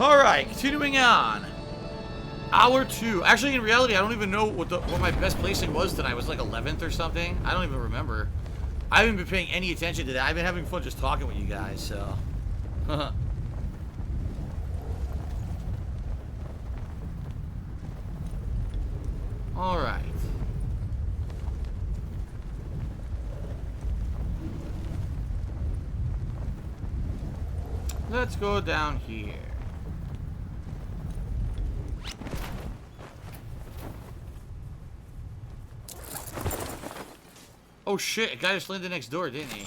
Alright, continuing on. Hour 2. Actually, in reality, I don't even know what my best placing was tonight. It was like 11th or something. I don't even remember. I haven't been paying any attention to that. I've been having fun just talking with you guys, so. Alright. Let's go down here. Oh shit, a guy just landed next door, didn't he?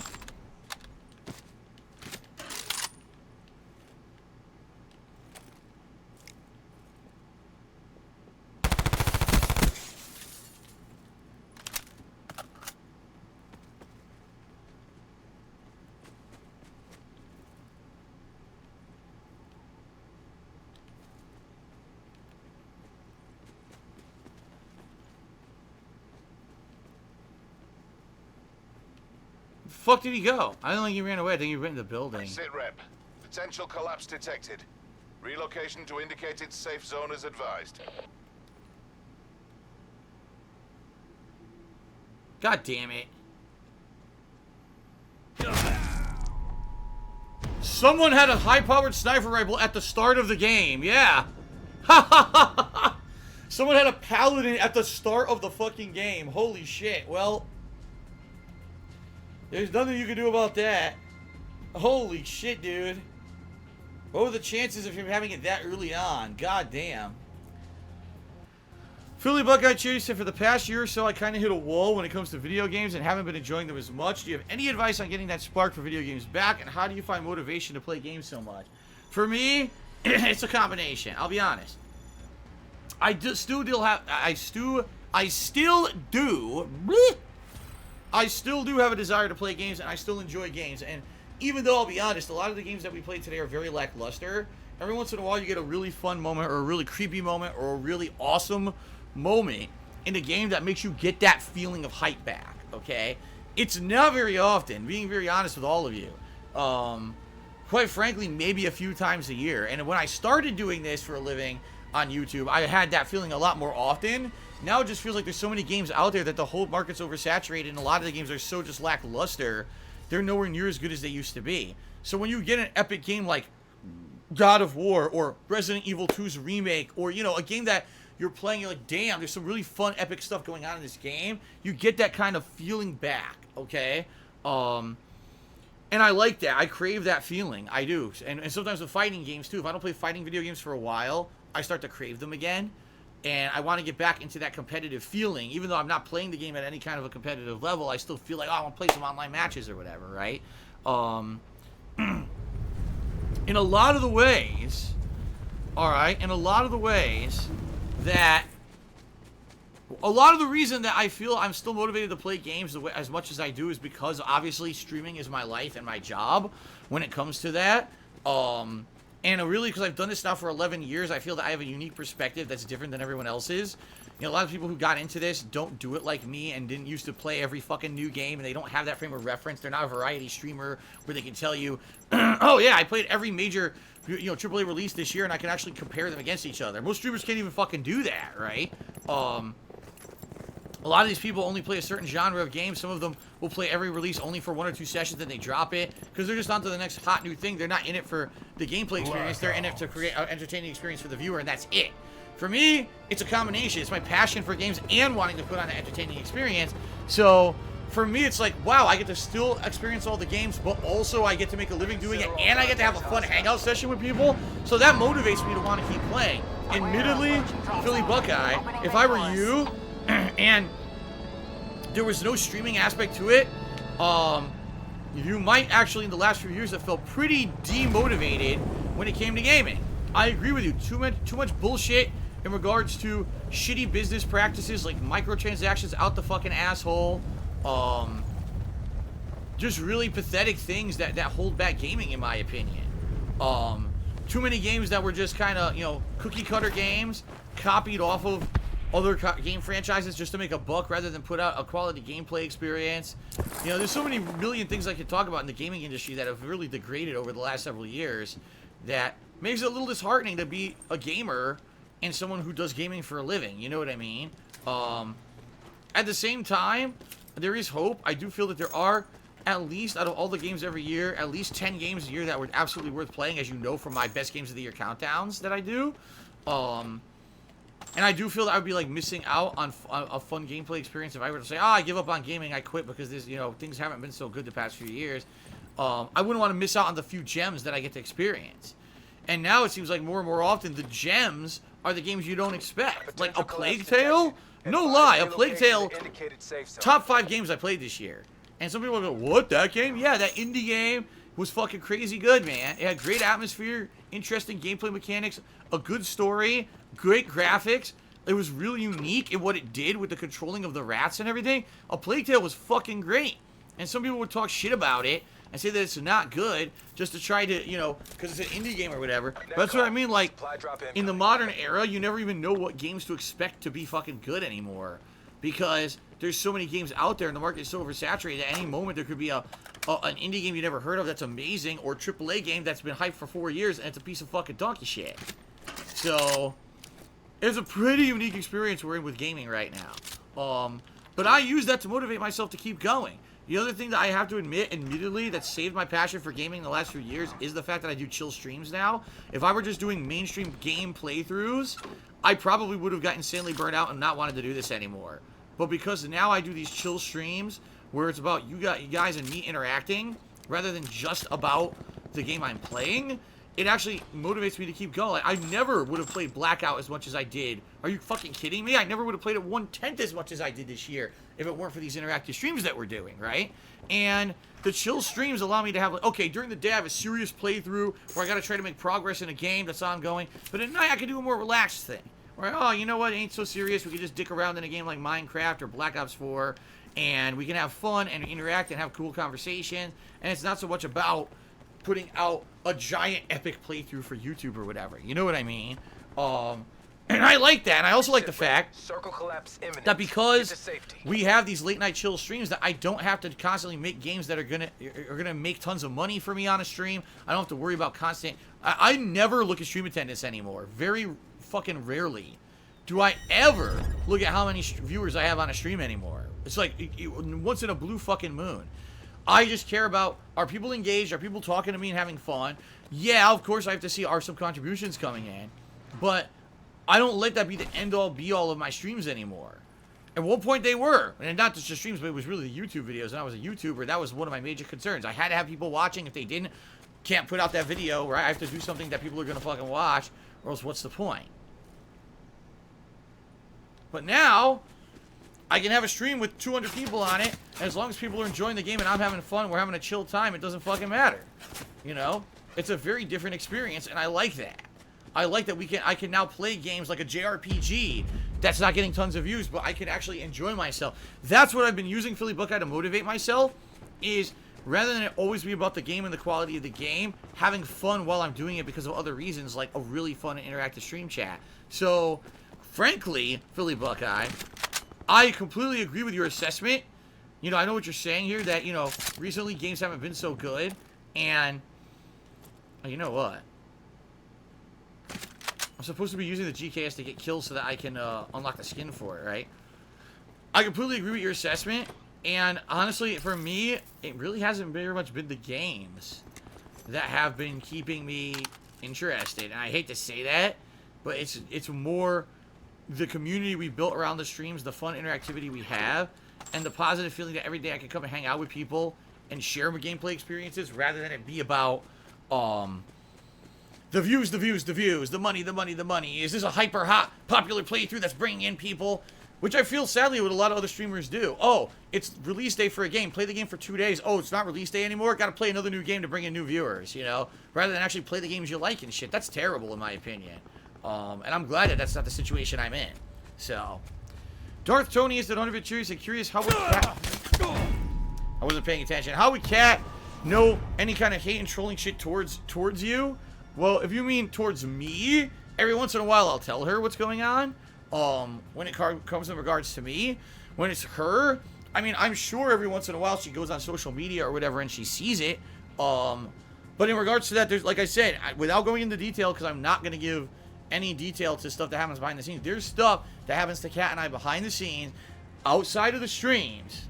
Fuck did he go? I don't think he ran away. I think he went in the building. Sit rep. Potential collapse detected. Relocation to indicated safe zone is advised. God damn it. Someone had a high-powered sniper rifle at the start of the game. Yeah. Someone had a paladin at the start of the fucking game. Holy shit. Well, there's nothing you can do about that. Holy shit, dude. What were the chances of him having it that early on? God damn. Philly Buckeye Cherry said, for the past year or so, I kind of hit a wall when it comes to video games and haven't been enjoying them as much. Do you have any advice on getting that spark for video games back? And how do you find motivation to play games so much? For me, it's a combination. I'll be honest. I still do have a desire to play games, and I still enjoy games. And even though, I'll be honest, a lot of the games that we played today are very lackluster, every once in a while you get a really fun moment, or a really creepy moment, or a really awesome moment in a game that makes you get that feeling of hype back, okay? It's not very often, being very honest with all of you. Quite frankly, maybe a few times a year. And when I started doing this for a living on YouTube, I had that feeling a lot more often. Now it just feels like there's so many games out there that the whole market's oversaturated, and a lot of the games are so just lackluster, they're nowhere near as good as they used to be. So when you get an epic game like God of War, or Resident Evil 2's remake, or, you know, a game that you're playing, you're like, damn, there's some really fun, epic stuff going on in this game, you get that kind of feeling back, okay? And I like that. I crave that feeling. I do. And sometimes with fighting games, too. If I don't play fighting video games for a while, I start to crave them again. And I want to get back into that competitive feeling. Even though I'm not playing the game at any kind of a competitive level, I still feel like, oh, I want to play some online matches or whatever, right? In a lot of the ways, alright, that a lot of the reason that I feel I'm still motivated to play games as much as I do is because, obviously, streaming is my life and my job when it comes to that. And really, because I've done this now for 11 years, I feel that I have a unique perspective that's different than everyone else's. You know, a lot of people who got into this don't do it like me and didn't used to play every fucking new game, and they don't have that frame of reference. They're not a variety streamer where they can tell you, oh yeah, I played every major, you know, AAA release this year, and I can actually compare them against each other. Most streamers can't even fucking do that, right? A lot of these people only play a certain genre of games. Some of them will play every release only for 1 or 2 sessions, then they drop it because they're just on to the next hot new thing. They're not in it for the gameplay experience. They're in it to create an entertaining experience for the viewer, and that's it. For me, it's a combination. It's my passion for games and wanting to put on an entertaining experience. So for me, it's like, wow, I get to still experience all the games, but also I get to make a living doing it, and I get to have a fun hangout session with people. So that motivates me to want to keep playing. Admittedly, Philly Buckeye, if I were you, and there was no streaming aspect to it, you might actually in the last few years have felt pretty demotivated when it came to gaming. I agree with you. Too much bullshit in regards to shitty business practices like microtransactions out the fucking asshole. Just really pathetic things that hold back gaming, in my opinion. Too many games that were just kind of, you know, cookie cutter games copied off of other game franchises just to make a buck rather than put out a quality gameplay experience. You know, there's so many million things I could talk about in the gaming industry that have really degraded over the last several years that makes it a little disheartening to be a gamer and someone who does gaming for a living. You know what I mean? At the same time, there is hope. I do feel that there are, at least out of all the games every year, at least 10 games a year that were absolutely worth playing, as you know from my best games of the year countdowns that I do. And I do feel that I would be like missing out on a fun gameplay experience if I were to say, I give up on gaming, I quit because this, things haven't been so good the past few years. I wouldn't want to miss out on the few gems that I get to experience. And now it seems like more and more often the gems are the games you don't expect. Like a Plague Tale? No lie, a Plague Tale, top 5 games I played this year. And some people go, what, that game? Yeah, that indie game was fucking crazy good, man. It had great atmosphere, interesting gameplay mechanics, a good story, great graphics. It was really unique in what it did with the controlling of the rats and everything. A Plague Tale was fucking great. And some people would talk shit about it and say that it's not good just to try to, because it's an indie game or whatever. But that's what I mean, like, in the modern era, you never even know what games to expect to be fucking good anymore. Because there's so many games out there and the market is so oversaturated. At any moment, there could be an indie game you never heard of that's amazing, or a AAA game that's been hyped for 4 years and it's a piece of fucking donkey shit. So, it's a pretty unique experience we're in with gaming right now. But I use that to motivate myself to keep going. The other thing that I have to admit, admittedly, that saved my passion for gaming in the last few years is the fact that I do chill streams now. If I were just doing mainstream game playthroughs, I probably would have gotten insanely burnt out and not wanted to do this anymore. But because now I do these chill streams where it's about you guys and me interacting rather than just about the game I'm playing, it actually motivates me to keep going. I never would have played Blackout as much as I did. Are you fucking kidding me? I never would have played it 1/10 as much as I did this year if it weren't for these interactive streams that we're doing, right? And the chill streams allow me to have, like, okay, during the day I have a serious playthrough where I got to try to make progress in a game that's ongoing. But at night I can do a more relaxed thing. Where, oh, you know what? It ain't so serious. We can just dick around in a game like Minecraft or Black Ops 4. And we can have fun and interact and have cool conversations. And it's not so much about putting out a giant epic playthrough for YouTube or whatever. You know what I mean? And I like that. And I also like the fact that because we have these late night chill streams, that I don't have to constantly make games that are gonna make tons of money for me on a stream. I don't have to worry about constant. I never look at stream attendance anymore. Very fucking rarely do I ever look at how many viewers I have on a stream anymore. It's like once in a blue fucking moon. I just care about, are people engaged? Are people talking to me and having fun? Yeah, of course I have to see, are some contributions coming in? But I don't let that be the end-all, be-all of my streams anymore. At one point they were. And not just the streams, but it was really the YouTube videos. And I was a YouTuber. That was one of my major concerns. I had to have people watching. If they didn't, can't put out that video, right? I have to do something that people are going to fucking watch, or else what's the point? But now, I can have a stream with 200 people on it, and as long as people are enjoying the game and I'm having fun, we're having a chill time, it doesn't fucking matter. You know? It's a very different experience, and I like that. I like that I can now play games like a JRPG that's not getting tons of views, but I can actually enjoy myself. That's what I've been using Philly Buckeye to motivate myself, is rather than it always be about the game and the quality of the game, having fun while I'm doing it because of other reasons, like a really fun and interactive stream chat. So, frankly, Philly Buckeye, I completely agree with your assessment. You know, I know what you're saying here, that, recently games haven't been so good, and you know what? I'm supposed to be using the GKS to get kills so that I can unlock the skin for it, right? I completely agree with your assessment, and honestly, for me, it really hasn't very much been the games that have been keeping me interested. And I hate to say that, but it's more the community we built around the streams, the fun interactivity we have, and the positive feeling that every day I can come and hang out with people and share my gameplay experiences, rather than it be about the views, the money. Is this a hyper hot popular playthrough that's bringing in people? Which I feel, sadly, what a lot of other streamers do. Oh, it's release day for a game. Play the game for 2 days. Oh, it's not release day anymore. Got to play another new game to bring in new viewers, rather than actually play the games you like and shit. That's terrible, in my opinion. And I'm glad that that's not the situation I'm in. So, Darth Tony is the one of it curious how would Cat... I wasn't paying attention. How would Cat know any kind of hate and trolling shit towards you? Well, if you mean towards me, every once in a while I'll tell her what's going on. When it comes in regards to me, when it's her, I mean, I'm sure every once in a while she goes on social media or whatever and she sees it. But in regards to that, there's, like I said, without going into detail, because I'm not going to give any detail to stuff that happens behind the scenes, there's stuff that happens to Kat and I behind the scenes, outside of the streams,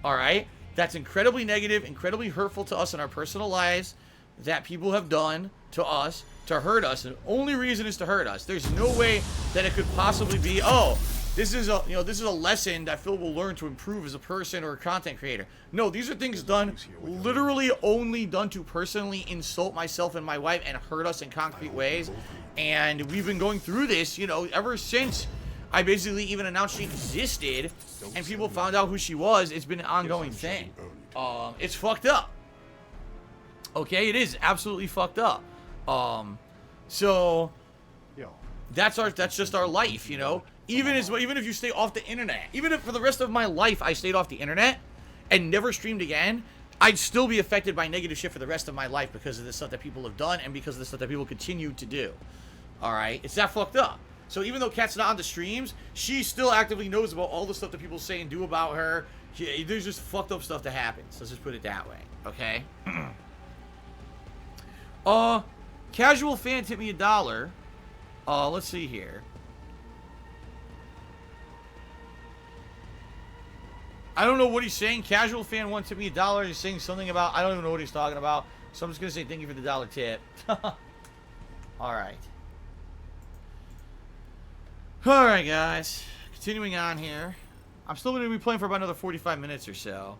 alright? That's incredibly negative, incredibly hurtful to us in our personal lives, that people have done to us, to hurt us. And the only reason is to hurt us. There's no way that it could possibly be, oh, this is a, this is a lesson that Phil will learn to improve as a person or a content creator. No, these are things done, literally only done to personally insult myself and my wife and hurt us in concrete ways. And we've been going through this, ever since I basically even announced she existed and people found out who she was. It's been an ongoing thing. It's fucked up. Okay, it is absolutely fucked up. So that's just our life, Even if you stay off the internet, even if for the rest of my life I stayed off the internet and never streamed again, I'd still be affected by negative shit for the rest of my life because of the stuff that people have done and because of the stuff that people continue to do. Alright? It's that fucked up. So even though Kat's not on the streams, she still actively knows about all the stuff that people say and do about her. There's just fucked up stuff that happens. Let's just put it that way. Okay? Casual fan tipped me $1. Let's see here. I don't know what he's saying. Casual fan one tipped me $1. He's saying something about, I don't even know what he's talking about. So I'm just going to say thank you for the $1 tip. Alright. Alright, guys. Continuing on here. I'm still going to be playing for about another 45 minutes or so.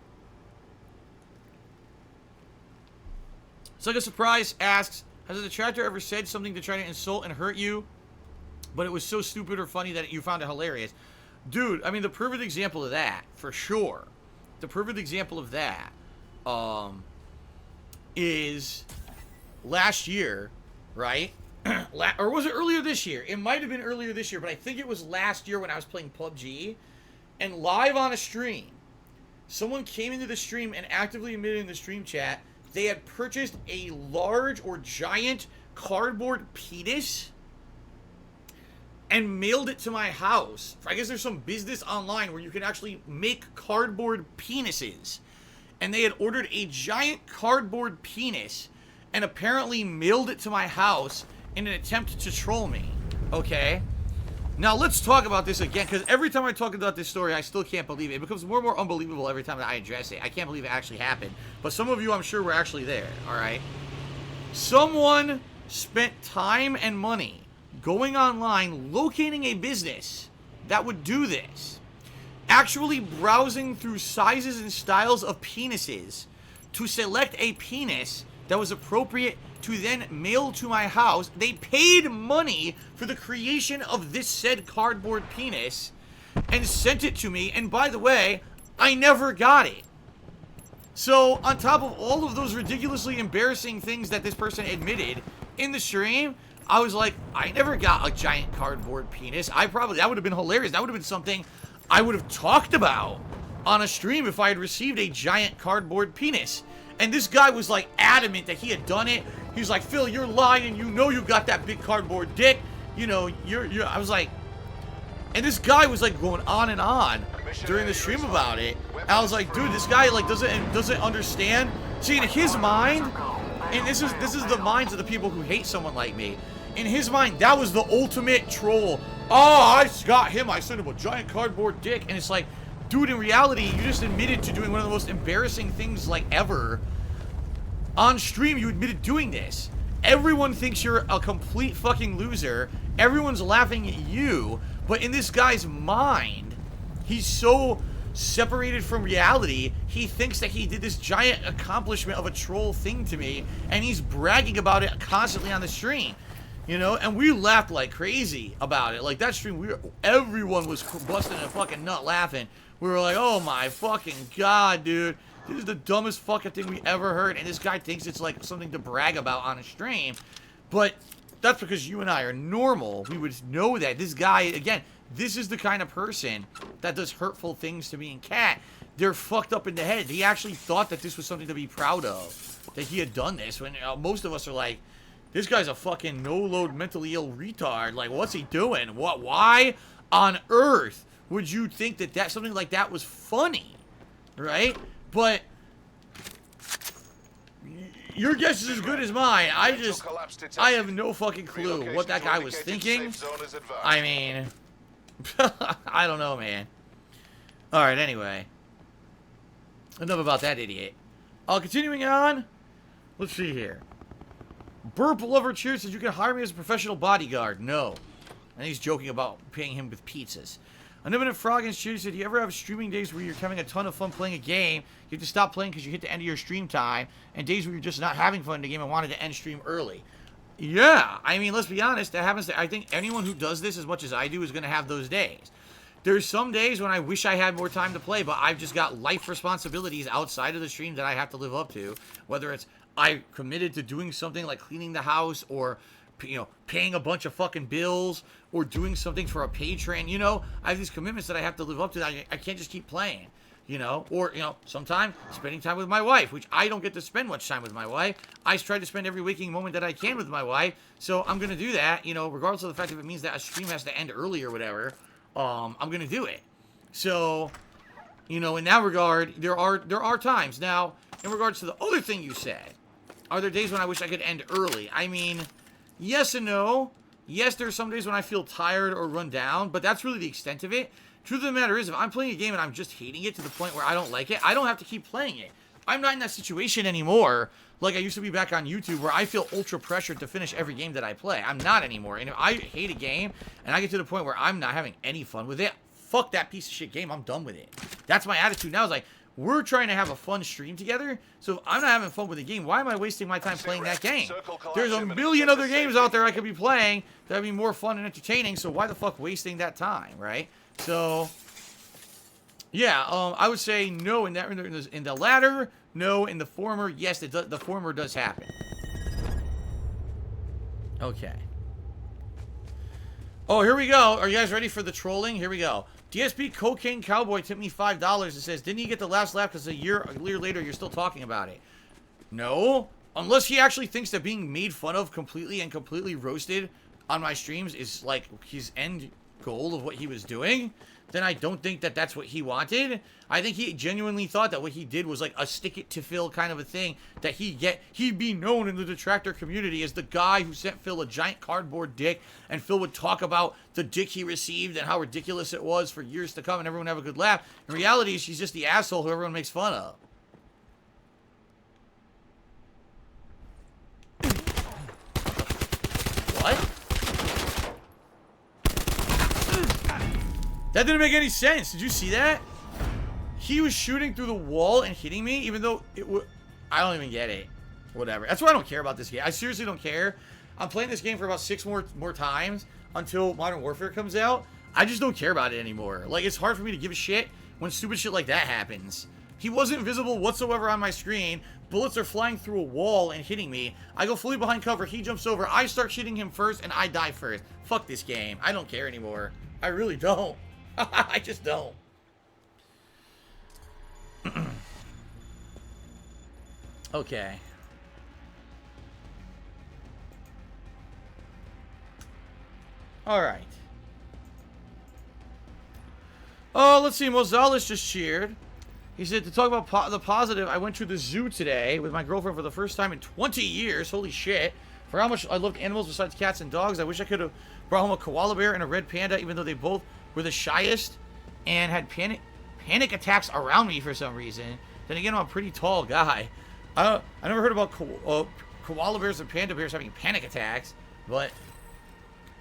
So, like a surprise asks, has a detractor ever said something to try to insult and hurt you, but it was so stupid or funny that you found it hilarious? Dude, I mean, the perfect example of that, for sure. The perfect example of that, is last year, right? Or was it earlier this year? It might have been earlier this year, but I think it was last year when I was playing PUBG, and live on a stream, someone came into the stream and actively admitted in the stream chat they had purchased a large or giant cardboard penis and mailed it to my house. I guess there's some business online where you can actually make cardboard penises. And they had ordered a giant cardboard penis and apparently mailed it to my house in an attempt to troll me. Okay? Now let's talk about this again, because every time I talk about this story, I still can't believe it. It becomes more and more unbelievable every time that I address it. I can't believe it actually happened. But some of you, I'm sure, were actually there. Alright? Someone spent time and money going online, locating a business that would do this, actually browsing through sizes and styles of penises to select a penis that was appropriate to then mail to my house. They paid money for the creation of this said cardboard penis and sent it to me, and by the way, I never got it. So, on top of all of those ridiculously embarrassing things that this person admitted in the stream, I was like, I never got a giant cardboard penis. That would have been hilarious. That would have been something I would have talked about on a stream if I had received a giant cardboard penis. And this guy was like adamant that he had done it. He was like, Phil, you're lying. You know you got that big cardboard dick. I was like, and this guy was like going on and on during the stream about it. And I was like, dude, this guy like doesn't understand. See, in his mind, and this is the minds of the people who hate someone like me. In his mind, that was the ultimate troll. Oh, I got him. I sent him a giant cardboard dick. And it's like, dude, in reality, you just admitted to doing one of the most embarrassing things like ever. On stream, you admitted doing this. Everyone thinks you're a complete fucking loser. Everyone's laughing at you. But in this guy's mind, he's so separated from reality, he thinks that he did this giant accomplishment of a troll thing to me, and he's bragging about it constantly on the stream. And we laughed like crazy about it. Like, that stream, everyone was busting a fucking nut laughing. We were like, oh my fucking god, dude. This is the dumbest fucking thing we ever heard. And this guy thinks it's like something to brag about on a stream. But that's because you and I are normal. We would know that. This guy, again, this is the kind of person that does hurtful things to me and Kat. They're fucked up in the head. He actually thought that this was something to be proud of. That he had done this. When most of us are like, this guy's a fucking no-load mentally ill retard. Like, what's he doing? Why on earth would you think that something like that was funny? Right? But Your guess is as good as mine. I Potential collapse detected. have no fucking clue Relocation what that to guy was indicated thinking. safe zone is advised. I mean, I don't know, man. All right, anyway. Enough about that idiot. Continuing on. Let's see here. Burp Lover Cheers says you can hire me as a professional bodyguard. No. And he's joking about paying him with pizzas. Unlimited Frog and Cheers said, do you ever have streaming days where you're having a ton of fun playing a game, you have to stop playing because you hit the end of your stream time, and days where you're just not having fun in the game and wanted to end stream early? Yeah, I mean, let's be honest, that happens to, I think anyone who does this as much as I do is going to have those days. There's some days when I wish I had more time to play, but I've just got life responsibilities outside of the stream that I have to live up to, whether it's I committed to doing something like cleaning the house or, you know, paying a bunch of fucking bills or doing something for a patron. You know, I have these commitments that I have to live up to. I can't just keep playing, you know, or, you know, sometimes spending time with my wife, which I don't get to spend much time with my wife. I try to spend every waking moment that I can with my wife. So I'm going to do that, you know, regardless of the fact if it means that a stream has to end early or whatever. I'm going to do it. So, you know, in that regard, there are times. Now, in regards to the other thing you said, are there days when I wish I could end early? I mean, yes and no. Yes, there's some days when I feel tired or run down, but that's really the extent of it. Truth of the matter is, if I'm playing a game and I'm just hating it to the point where I don't like it, I don't have to keep playing it. I'm not in that situation anymore like I used to be back on YouTube where I feel ultra pressured to finish every game that I play. I'm not anymore. And if I hate a game and I get to the point where I'm not having any fun with it, fuck that piece of shit game. I'm done with it. That's my attitude now. Is like, we're trying to have a fun stream together, so if I'm not having fun with the game, why am I wasting my time playing that game? There's a million other games out there I could be playing that would be more fun and entertaining, so why the fuck wasting that time, right? So, yeah, I would say no in that in the latter, no in the former. Yes, the former does happen. Okay. Oh, here we go. Are you guys ready for the trolling? Here we go. DSP Cocaine Cowboy tipped me $5. It says, didn't he get the last laugh because a year later you're still talking about it? No. Unless he actually thinks that being made fun of completely roasted on my streams is like his end goal of what he was doing, then I don't think that that's what he wanted. I think he genuinely thought that what he did was like a stick it to Phil kind of a thing, that he'd be known in the detractor community as the guy who sent Phil a giant cardboard dick, and Phil would talk about the dick he received and how ridiculous it was for years to come, and everyone have a good laugh. In reality, she's just the asshole who everyone makes fun of. What? That didn't make any sense. Did you see that? He was shooting through the wall and hitting me, even though it would... I don't even get it. Whatever. That's why I don't care about this game. I seriously don't care. I'm playing this game for about 6 more times until Modern Warfare comes out. I just don't care about it anymore. Like, it's hard for me to give a shit when stupid shit like that happens. He wasn't visible whatsoever on my screen. Bullets are flying through a wall and hitting me. I go fully behind cover. He jumps over. I start shooting him first, and I die first. Fuck this game. I don't care anymore. I really don't. I just don't. Okay. All right. Oh, let's see. Mozales just cheered. He said, to talk about the positive, I went to the zoo today with my girlfriend for the first time in 20 years. Holy shit. For how much I loved animals besides cats and dogs, I wish I could have brought home a koala bear and a red panda, even though they both were the shyest and had panic attacks around me for some reason. Then again, I'm a pretty tall guy. I never heard about koala bears and panda bears having panic attacks, but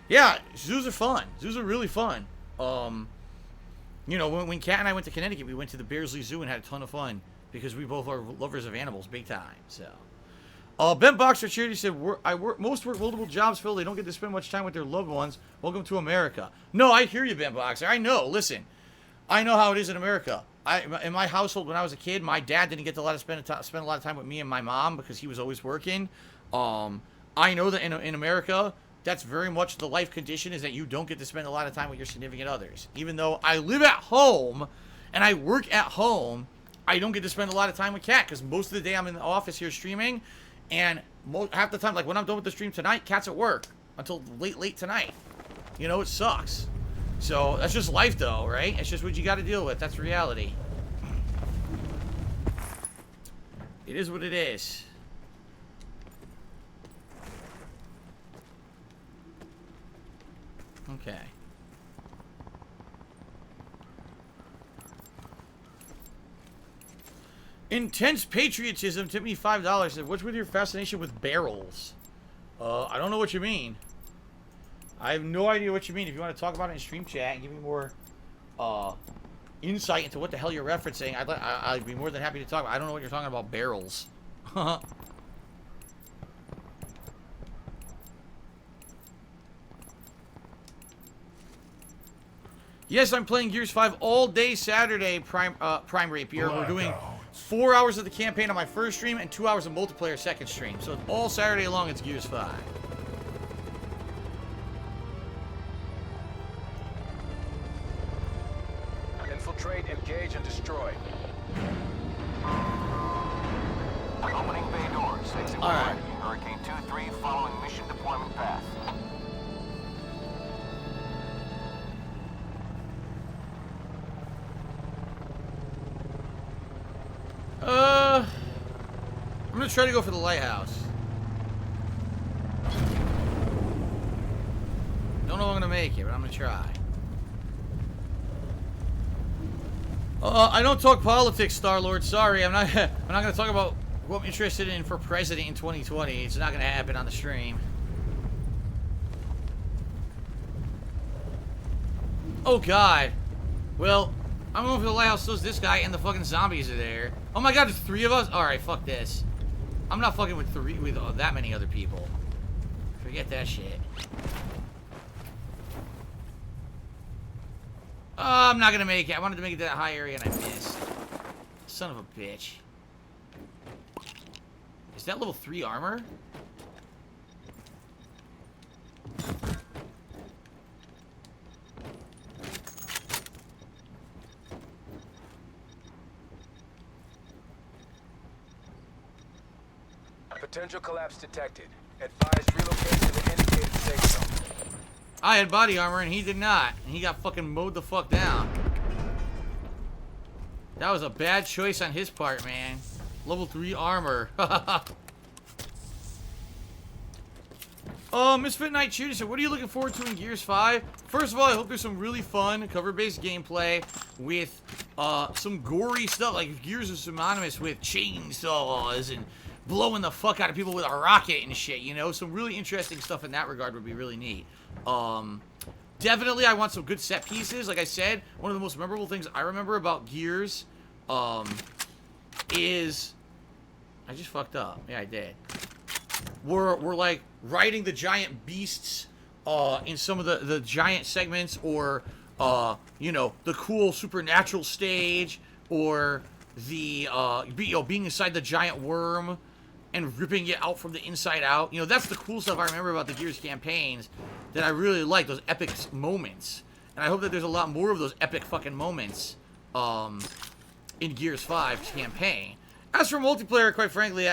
yeah, zoos are fun. Zoos are really fun. You know, when Kat and I went to Connecticut, we went to the Bearsley Zoo and had a ton of fun because we both are lovers of animals, big time. So, Ben Boxer Charity said, most work multiple jobs, Phil. They don't get to spend much time with their loved ones. Welcome to America. No, I hear you, Ben Boxer. I know. Listen, I know how it is in America. In my household, when I was a kid, my dad didn't get to spend a lot of time with me and my mom because he was always working. I know that in America, that's very much the life condition, is that you don't get to spend a lot of time with your significant others. Even though I live at home and I work at home, I don't get to spend a lot of time with Kat because most of the day I'm in the office here streaming, and half the time, like when I'm done with the stream tonight, Kat's at work until late tonight. You know, it sucks. So that's just life, though, right? It's just what you got to deal with. That's reality. It is what it is. Okay. Intense patriotism tipped me $5. Said, what's with your fascination with barrels? I don't know what you mean. I have no idea what you mean. If you want to talk about it in stream chat and give me more insight into what the hell you're referencing, I'd be more than happy to talk about. I don't know what you're talking about, barrels. Yes, I'm playing Gears 5 all day Saturday, Prime Rapier. We're doing 4 hours of the campaign on my first stream and 2 hours of multiplayer second stream. So all Saturday long, it's Gears 5. Infiltrate, engage, and destroy. Opening bay doors. Exit All right. Hurricane 2-3 following mission deployment path. I'm gonna try to go for the lighthouse. Don't know if I'm gonna make it, but I'm gonna try. I don't talk politics, Star-Lord. Sorry, I'm not gonna talk about what I'm interested in for president in 2020. It's not gonna happen on the stream. Oh God. Well, I'm going for the lighthouse. So's this guy, and the fucking zombies are there. Oh my God, there's 3 of us. All right, fuck this. I'm not fucking with that many other people. Forget that shit. Oh, I'm not gonna make it. I wanted to make it to that high area and I missed. Son of a bitch. Is that level 3 armor? Potential collapse detected. Advised relocation to the indicated safe zone. I had body armor and he did not. And he got fucking mowed the fuck down. That was a bad choice on his part, man. Level 3 armor. Misfit Knight Shooter said, what are you looking forward to in Gears 5? First of all, I hope there's some really fun cover-based gameplay with some gory stuff. Like, Gears is synonymous with chainsaws and blowing the fuck out of people with a rocket and shit, you know? Some really interesting stuff in that regard would be really neat. Definitely, I want some good set pieces. Like I said, one of the most memorable things I remember about Gears is... I just fucked up. Yeah, I did. We're like riding the giant beasts in some of the giant segments, or you know, the cool supernatural stage, or the being inside the giant worm and ripping it out from the inside out. You know, that's the cool stuff I remember about the Gears campaigns that I really like, those epic moments. And I hope that there's a lot more of those epic fucking moments in Gears 5's campaign. As for multiplayer, quite frankly,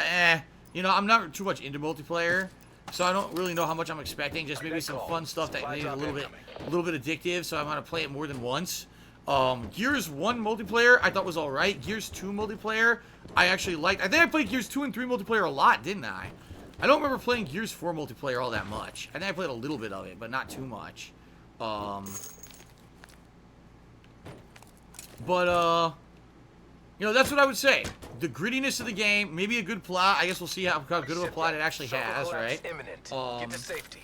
you know, I'm not too much into multiplayer, so I don't really know how much I'm expecting. Just maybe some fun stuff that made it a little bit addictive, so I want to play it more than once. Gears 1 multiplayer I thought was alright. Gears 2 multiplayer I actually liked. I think I played Gears 2 and 3 multiplayer a lot, didn't I? I don't remember playing Gears 4 multiplayer all that much. I think I played a little bit of it, but not too much. You know, that's what I would say. The grittiness of the game, maybe a good plot. I guess we'll see how good of a plot it actually has, right? Get to safety.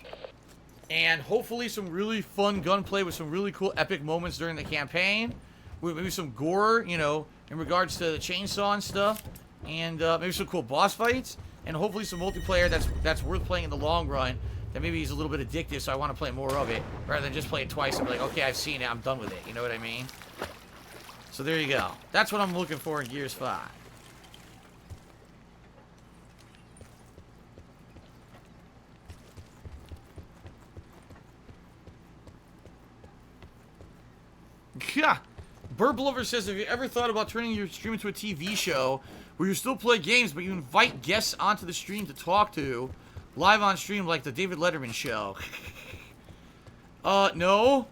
And hopefully some really fun gunplay with some really cool epic moments during the campaign. With maybe some gore, you know, in regards to the chainsaw and stuff. And maybe some cool boss fights. And hopefully some multiplayer that's worth playing in the long run. That maybe is a little bit addictive, so I want to play more of it. Rather than just play it twice and be like, okay, I've seen it, I'm done with it. You know what I mean? So there you go. That's what I'm looking for in Gears 5. Yeah. Burb Lover says, have you ever thought about turning your stream into a TV show where you still play games, but you invite guests onto the stream to talk to live on stream like the David Letterman show? No.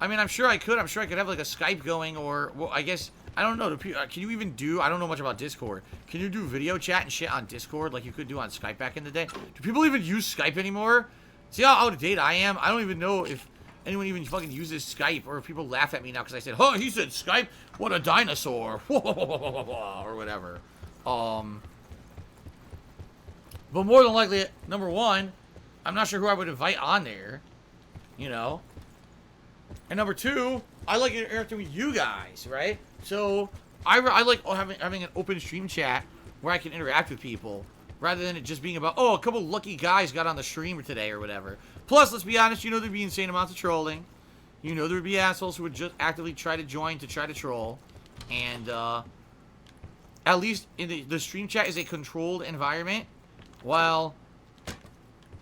I mean, I'm sure I could. I'm sure I could have like a Skype going, or, well, I guess, I don't know. Can you even do, I don't know much about Discord. Can you do video chat and shit on Discord like you could do on Skype back in the day? Do people even use Skype anymore? See how out of date I am? I don't even know if anyone even fucking uses Skype, or if people laugh at me now because I said, "Oh, he said Skype. What a dinosaur!" or whatever. But more than likely, number one, I'm not sure who I would invite on there. You know. And number two, I like interacting with you guys, right? So I like having an open stream chat where I can interact with people, rather than it just being about, oh, a couple lucky guys got on the stream today or whatever. Plus, let's be honest, you know there'd be insane amounts of trolling. You know there'd be assholes who would just actively try to join to try to troll. And at least in the stream chat is a controlled environment. While,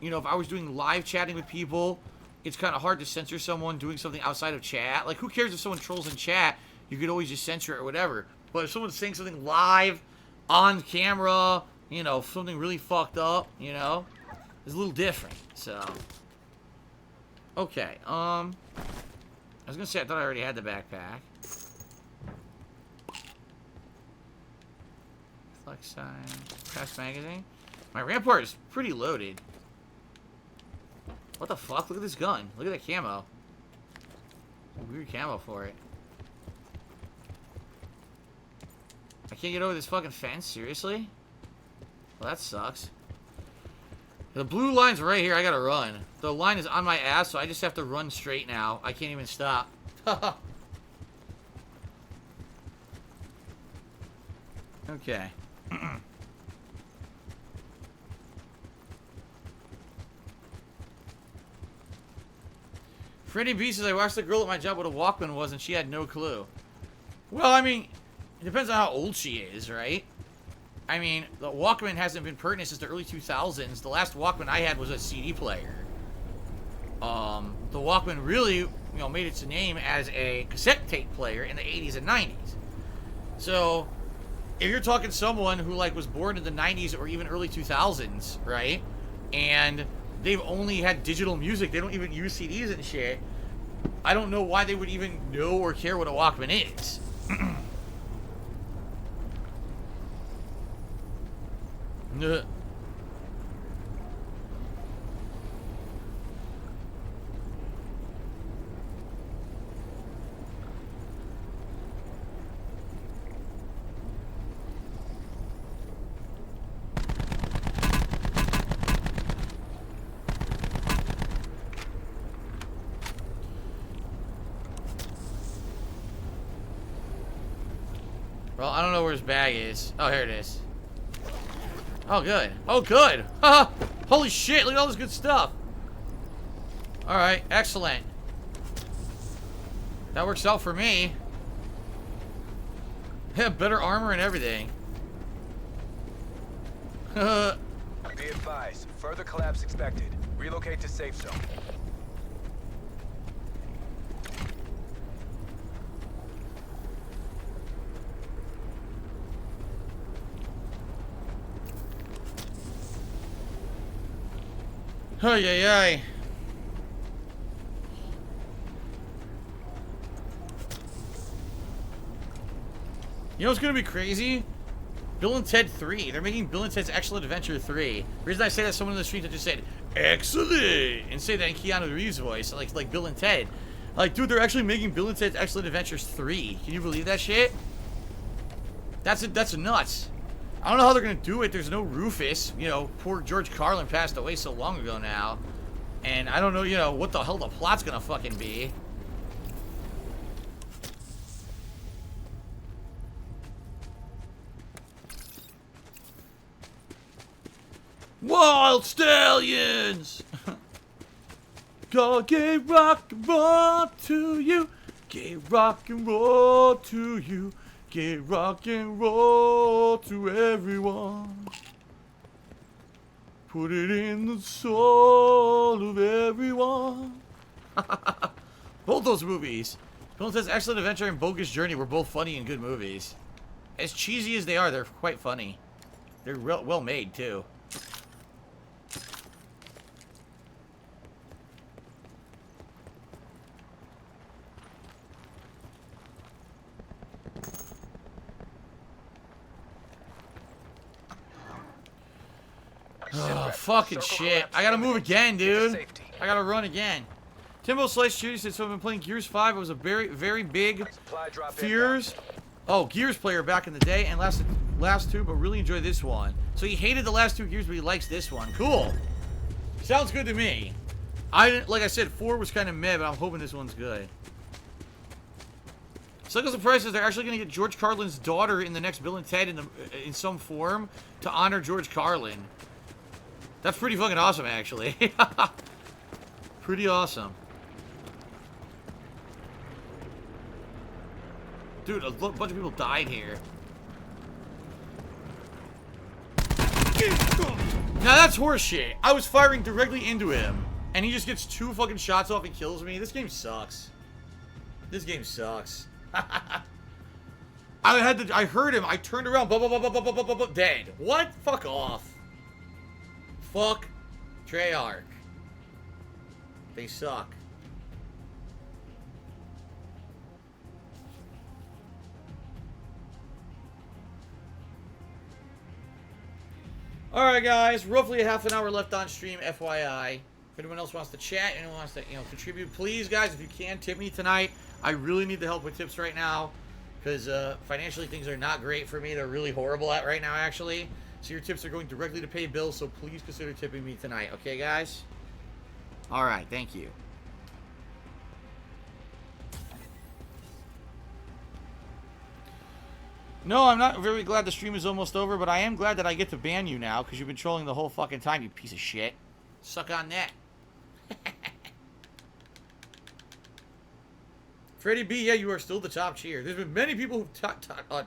you know, if I was doing live chatting with people, it's kind of hard to censor someone doing something outside of chat. Like, who cares if someone trolls in chat? You could always just censor it or whatever. But if someone's saying something live, on camera, you know, something really fucked up, you know, it's a little different. So, okay. I was gonna say I thought I already had the backpack. Flex sign, press magazine. My Rampart is pretty loaded. What the fuck? Look at this gun. Look at that camo. Weird camo for it. I can't get over this fucking fence? Seriously? Well, that sucks. The blue line's right here. I gotta run. The line is on my ass, so I just have to run straight now. I can't even stop. Okay. Freddie B says, I watched the girl at my job what a Walkman was, and she had no clue. Well, I mean, it depends on how old she is, right? I mean, the Walkman hasn't been pertinent since the early 2000s. The last Walkman I had was a CD player. The Walkman really, you know, made its name as a cassette tape player in the 80s and 90s. So, if you're talking someone who, like, was born in the 90s or even early 2000s, right? And they've only had digital music. They don't even use CDs and shit. I don't know why they would even know or care what a Walkman is. Well, I don't know where his bag is. Oh, here it is. Oh, good. Oh, good. Holy shit, look at all this good stuff. Alright, excellent. That works out for me. Have better armor and everything. Be advised, further collapse expected. Relocate to safe zone. Oh, yeah. You know what's gonna be crazy? Bill and Ted 3. They're making Bill and Ted's Excellent Adventure 3. The reason I say that, someone in the street that just said, excellent! And say that in Keanu Reeves' voice, like Bill and Ted. Like, dude, they're actually making Bill and Ted's Excellent Adventures 3. Can you believe that shit? That's nuts. I don't know how they're gonna do it. There's no Rufus. You know, poor George Carlin passed away so long ago now. And I don't know, you know, what the hell the plot's gonna fucking be. Wild Stallions! Gonna get rock and roll to you. Get rock and roll to you. Get rock and roll to everyone. Put it in the soul of everyone. Both those movies, Bill and Ted's Excellent Adventure and Bogus Journey, were both funny and good movies. As cheesy as they are, they're quite funny. They're well made, too. Oh, fucking shit. I gotta move again, dude. I gotta run again. Timbo Slice Judy said, so I've been playing Gears 5. It was a very, very big Supply drop Fears. Oh, Gears player back in the day and last two, but really enjoyed this one. So he hated the last two Gears, but he likes this one. Cool. Sounds good to me. Like I said, 4 was kind of meh, but I'm hoping this one's good. Suckle surprises they're actually going to get George Carlin's daughter in the next Bill and Ted in some form to honor George Carlin. That's pretty fucking awesome, actually. Pretty awesome. Dude, a bunch of people died here. Now that's horseshit. I was firing directly into him, and he just gets 2 fucking shots off and kills me. This game sucks. This game sucks. I heard him. I turned around. Dead. What? Fuck off. Fuck Treyarch. They suck. Alright guys, roughly a half an hour left on stream, FYI. If anyone else wants to chat, anyone wants to, contribute, please guys, if you can, tip me tonight. I really need the help with tips right now. Because financially things are not great for me. They're really horrible at right now, actually. So your tips are going directly to pay bills, so please consider tipping me tonight. Okay, guys? Alright, thank you. No, I'm not very glad the stream is almost over, but I am glad that I get to ban you now, because you've been trolling the whole fucking time, you piece of shit. Suck on that. Freddie B, yeah, you are still the top cheer. There's been many people who've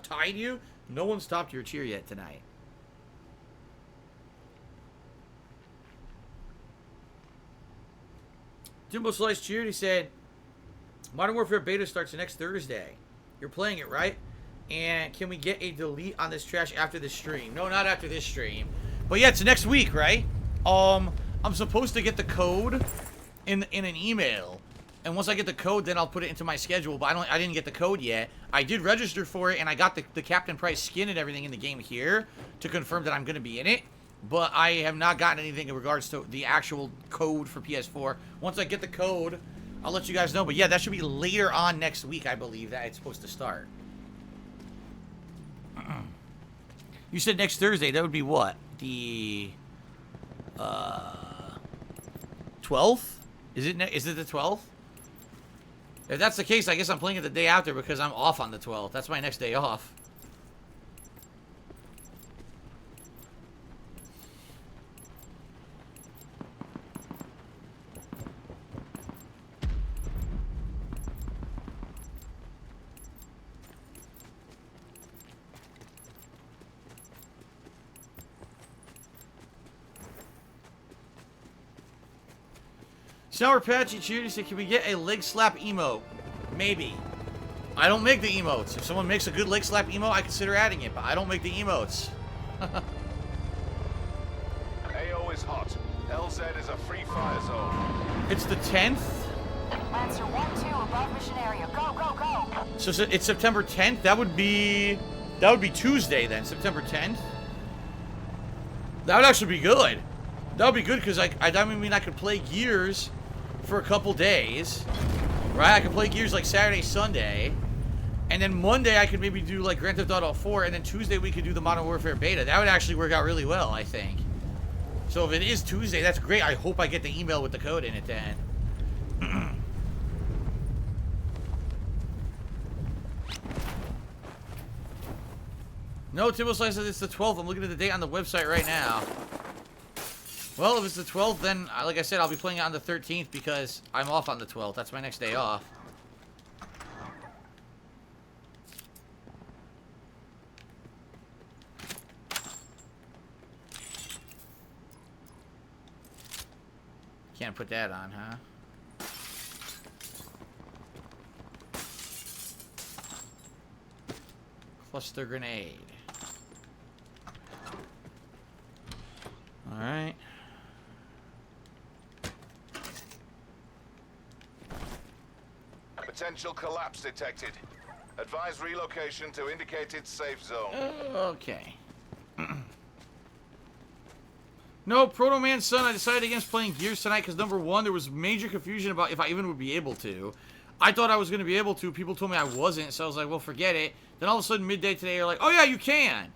tied you. No one's topped your cheer yet tonight. Jimbo Slice cheered. He said, Modern Warfare beta starts next Thursday. You're playing it, right? And can we get a delete on this trash after this stream? No, not after this stream. But yeah, it's next week, right? I'm supposed to get the code in an email. And once I get the code, then I'll put it into my schedule. But I didn't get the code yet. I did register for it, and I got the Captain Price skin and everything in the game here to confirm that I'm going to be in it. But I have not gotten anything in regards to the actual code for PS4. Once I get the code, I'll let you guys know. But yeah, that should be later on next week, I believe, that it's supposed to start. You said next Thursday. That would be what? The 12th? Is it the 12th? If that's the case, I guess I'm playing it the day after because I'm off on the 12th. That's my next day off. Snower Patchy Judy said, can we get a leg slap emote? Maybe. I don't make the emotes. If someone makes a good leg slap emote, I consider adding it, but I don't make the emotes. AO is hot. LZ is a free fire zone. It's the 10th? Lancer 1-2 above mission area. Go, go, go! So it's September 10th? That would be Tuesday then, September 10th? That would actually be good. That would be good because I mean I could play Gears for a couple days, right? I could play Gears like Saturday, Sunday, and then Monday I could maybe do like Grand Theft Auto 4, and then Tuesday we could do the Modern Warfare beta. That would actually work out really well, I think. So if it is Tuesday, that's great. I hope I get the email with the code in it then. No, Timbo Slice says it's the 12th. I'm looking at the date on the website right now. Well, if it's the 12th, then, like I said, I'll be playing it on the 13th because I'm off on the 12th. That's my next day off. Can't put that on, huh? Cluster grenade. Alright. Potential collapse detected. Advise relocation to indicated safe zone. Okay. No, Proto Man's son, I decided against playing Gears tonight because, number one, there was major confusion about if I even would be able to. I thought I was going to be able to. People told me I wasn't, so I was like, well, forget it. Then all of a sudden, midday today, you're like, oh, yeah, you can.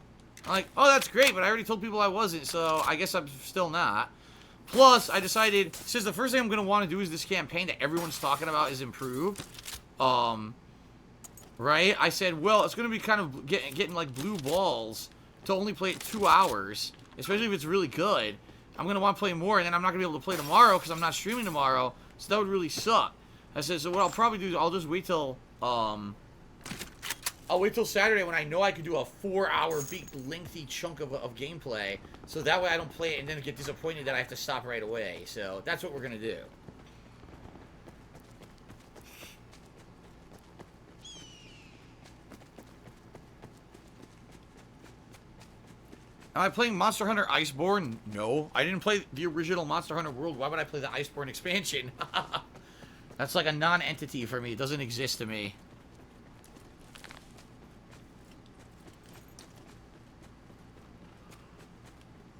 I'm like, oh, that's great, but I already told people I wasn't, so I guess I'm still not. Plus, I decided, since the first thing I'm going to want to do is this campaign that everyone's talking about is improved, right? I said, well, it's going to be kind of getting like blue balls to only play it 2 hours, especially if it's really good. I'm going to want to play more, and then I'm not going to be able to play tomorrow because I'm not streaming tomorrow, so that would really suck. I said, so what I'll probably do is I'll just wait till, I'll wait till Saturday when I know I can do a 4-hour big lengthy chunk of gameplay, so that way I don't play it and then get disappointed that I have to stop right away. So that's what we're going to do. Am I playing Monster Hunter Iceborne? No. I didn't play the original Monster Hunter World. Why would I play the Iceborne expansion? That's like a non-entity for me. It doesn't exist to me.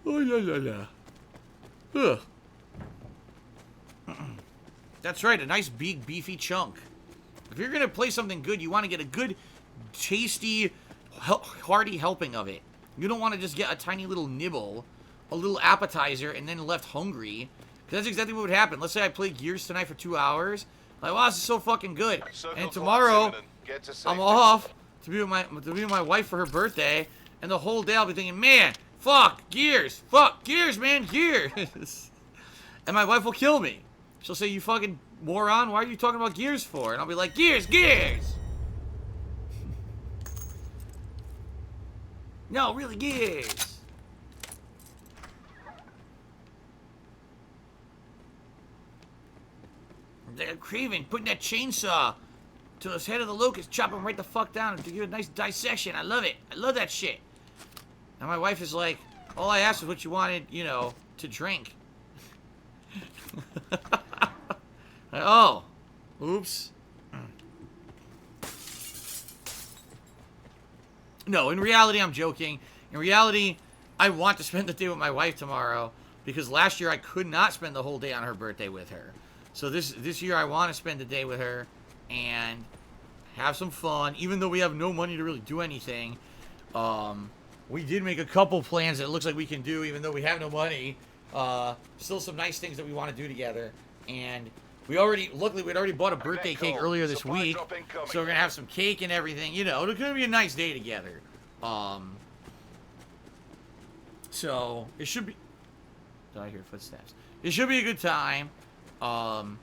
Oh, la, la, la. Ugh. That's right. A nice, big, beefy chunk. If you're going to play something good, you want to get a good, tasty, hearty helping of it. You don't want to just get a tiny little nibble, a little appetizer, and then left hungry. Because that's exactly what would happen. Let's say I play Gears tonight for 2 hours. Like, wow, this is so fucking good. And tomorrow, I'm off to be with my wife for her birthday. And the whole day I'll be thinking, man, fuck, Gears, man, Gears. And my wife will kill me. She'll say, you fucking moron, why are you talking about Gears for? And I'll be like, Gears! No, really, Gears. They're craving, putting that chainsaw to the head of the locust, chop him right the fuck down to give it a nice dissection. I love it. I love that shit. And my wife is like, all I asked was what you wanted, you know, to drink. Oh. Oops. No, in reality, I'm joking. In reality, I want to spend the day with my wife tomorrow because last year I could not spend the whole day on her birthday with her. So this year I want to spend the day with her and have some fun. Even though we have no money to really do anything, we did make a couple plans that it looks like we can do even though we have no money. Still some nice things that we want to do together. And luckily we'd already bought a birthday cake earlier this week. So we're going to have some cake and everything. You know, it's going to be a nice day together. So it should be... Did I hear footsteps? It should be a good time. But,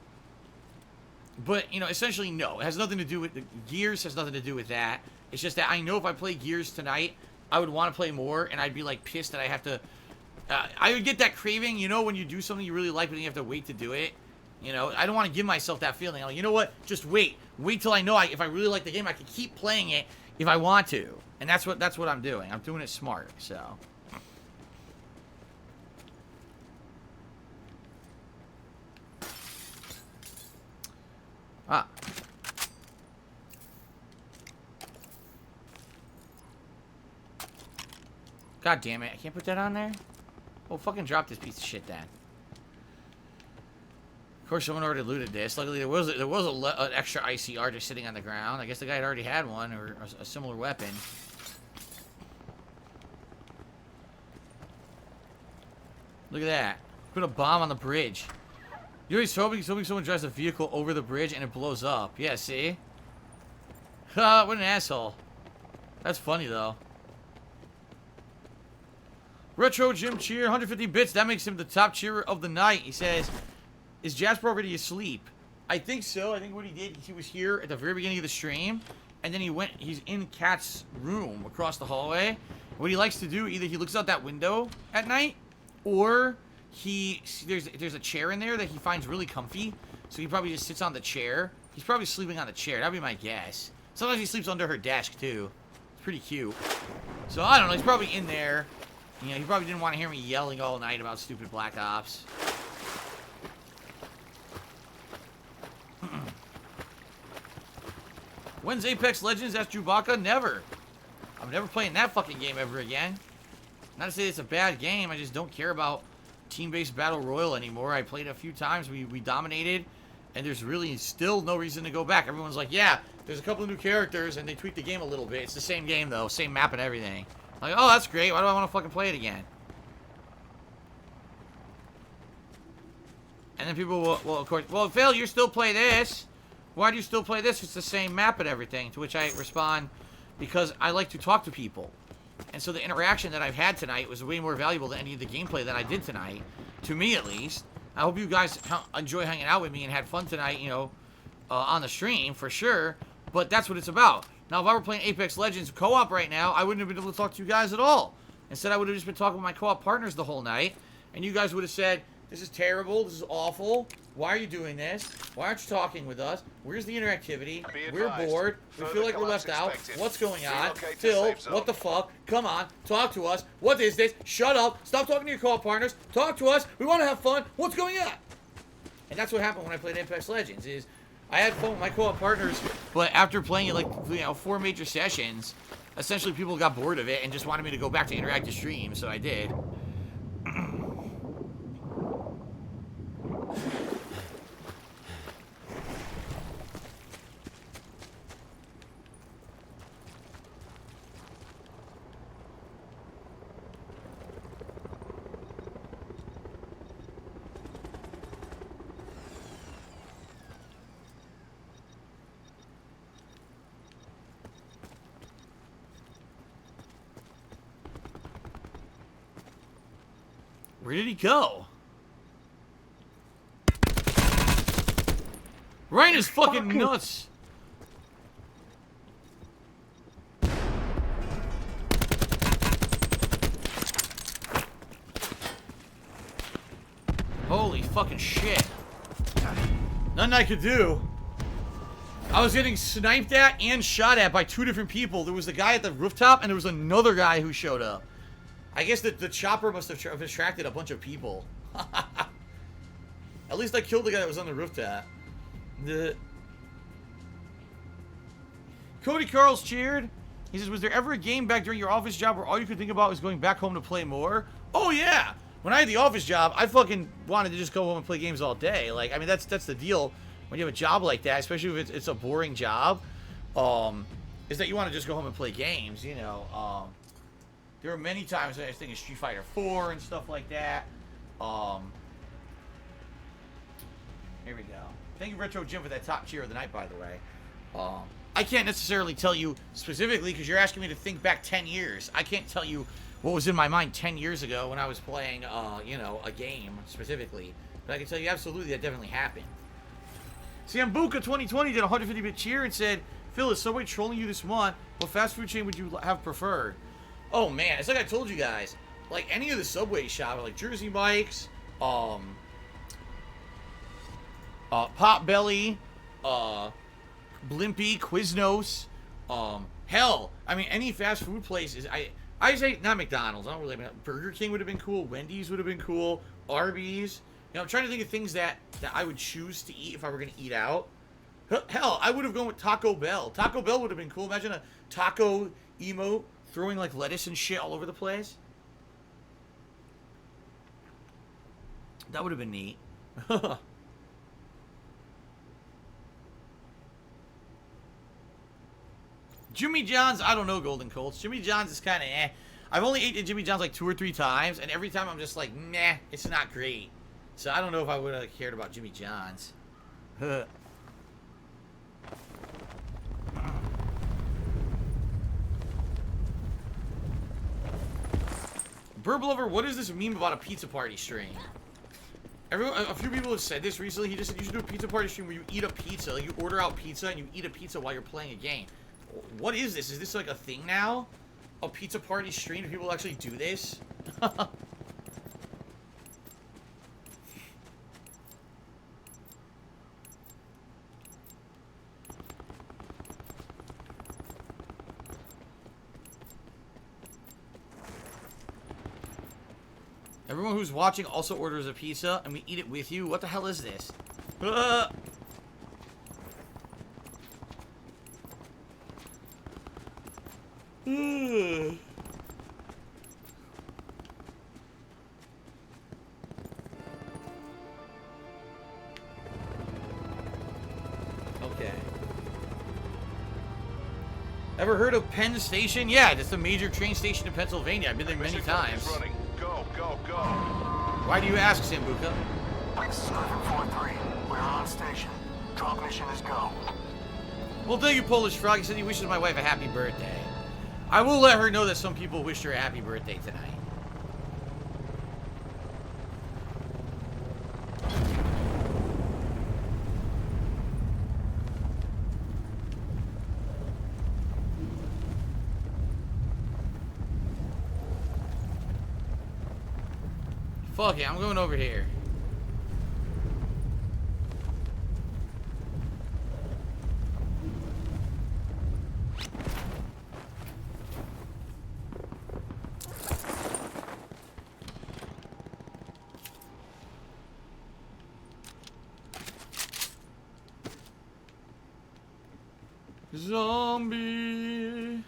you know, essentially, no. It has nothing to do with... Gears has nothing to do with that. It's just that I know if I play Gears tonight, I would want to play more, and I'd be, like, pissed that I have to... I would get that craving, you know, when you do something you really like, but you have to wait to do it. You know, I don't want to give myself that feeling. I'm like, you know what? Just wait. Wait till I know if I really like the game, I can keep playing it if I want to. And that's what I'm doing. I'm doing it smart, so... Ah. God damn it. I can't put that on there? Oh, fucking drop this piece of shit then. Of course, someone already looted this. Luckily, there was an extra ICR just sitting on the ground. I guess the guy had already had one, or a similar weapon. Look at that. Put a bomb on the bridge. You're always hoping someone drives a vehicle over the bridge and it blows up. Yeah, see? What an asshole. That's funny, though. Retro Jim Cheer, 150 bits. That makes him the top cheerer of the night. He says, is Jasper already asleep? I think so. I think what he did, he was here at the very beginning of the stream. And then he's in Kat's room across the hallway. What he likes to do, either he looks out that window at night, or... there's a chair in there that he finds really comfy, so he probably just sits on the chair. He's probably sleeping on the chair. That'd be my guess. Sometimes he sleeps under her desk too. It's pretty cute. So I don't know. He's probably in there. You know, he probably didn't want to hear me yelling all night about stupid Black Ops. When's Apex Legends? Asked Chewbacca. Never. I'm never playing that fucking game ever again. Not to say it's a bad game. I just don't care about team-based battle royal anymore. I played a few times. We dominated, and there's really still no reason to go back. Everyone's like, yeah, there's a couple of new characters, and they tweaked the game a little bit. It's the same game, though. Same map and everything. Like, oh, that's great. Why do I want to fucking play it again? And then people will, well, of course, well, Phil, you still play this. Why do you still play this? It's the same map and everything. To which I respond, because I like to talk to people. And so the interaction that I've had tonight was way more valuable than any of the gameplay that I did tonight. To me, at least. I hope you guys enjoy hanging out with me and had fun tonight, you know, on the stream, for sure. But that's what it's about. Now, if I were playing Apex Legends co-op right now, I wouldn't have been able to talk to you guys at all. Instead, I would have just been talking with my co-op partners the whole night. And you guys would have said, this is terrible, this is awful. Why are you doing this? Why aren't you talking with us? Where's the interactivity? We're bored. We feel like we're left out. What's going on? Phil, what the fuck? Come on, talk to us. What is this? Shut up. Stop talking to your co-op partners. Talk to us. We want to have fun. What's going on? And that's what happened when I played Apex Legends, is I had fun with my co-op partners, but after playing it like, you know, 4 major sessions, essentially people got bored of it and just wanted me to go back to interactive streams, so I did. Where did he go? Right in his fucking nuts. Holy fucking shit. Nothing I could do. I was getting sniped at and shot at by 2 different people. There was the guy at the rooftop and there was another guy who showed up. I guess that the chopper must have attracted a bunch of people. At least I killed the guy that was on the rooftop. Cody Carls cheered. He says, was there ever a game back during your office job where all you could think about was going back home to play more? Oh, yeah. When I had the office job, I fucking wanted to just go home and play games all day. Like, I mean, that's the deal when you have a job like that, especially if it's a boring job, is that you want to just go home and play games, you know. There were many times I was thinking Street Fighter 4 and stuff like that. Here we go. Thank you, Retro Jim, for that top cheer of the night, by the way. I can't necessarily tell you specifically because you're asking me to think back 10 years. I can't tell you what was in my mind 10 years ago when I was playing, you know, a game specifically. But I can tell you absolutely that definitely happened. Sambuca 2020 did a 150-bit cheer and said, Phil, is Subway trolling you this month? What fast food chain would you have preferred? Oh man, it's like I told you guys. Like any of the Subway shops, like Jersey Mike's, Potbelly, Blimpie, Quiznos, hell, I mean any fast food places. I say not McDonald's. I don't really. Burger King would have been cool. Wendy's would have been cool. Arby's. You know, I'm trying to think of things that I would choose to eat if I were gonna eat out. Hell, I would have gone with Taco Bell. Taco Bell would have been cool. Imagine a taco emote throwing like lettuce and shit all over the place. That would have been neat. Jimmy John's, I don't know, Golden Colts. Jimmy John's is kind of eh. I've only eaten Jimmy John's like 2 or 3 times, and every time I'm just like, nah, it's not great. So I don't know if I would have cared about Jimmy John's. Burblover, what is this meme about a pizza party stream? A few people have said this recently. He just said you should do a pizza party stream where you eat a pizza. Like you order out pizza and you eat a pizza while you're playing a game. What is this? Is this like a thing now? A pizza party stream? Do people actually do this? Everyone who's watching also orders a pizza, and we eat it with you. What the hell is this? Okay. Ever heard of Penn Station? Yeah, it's a major train station in Pennsylvania. I've been there many Mission clock is times. running. Go, go, go. Why do you ask, Sambuca? This is Griffin 4-3. We're on station. Drop mission is go. Well, thank you, Polish Frog. He said he wishes my wife a happy birthday. I will let her know that some people wished her a happy birthday tonight. Fuck it, I'm going over here. Zombie.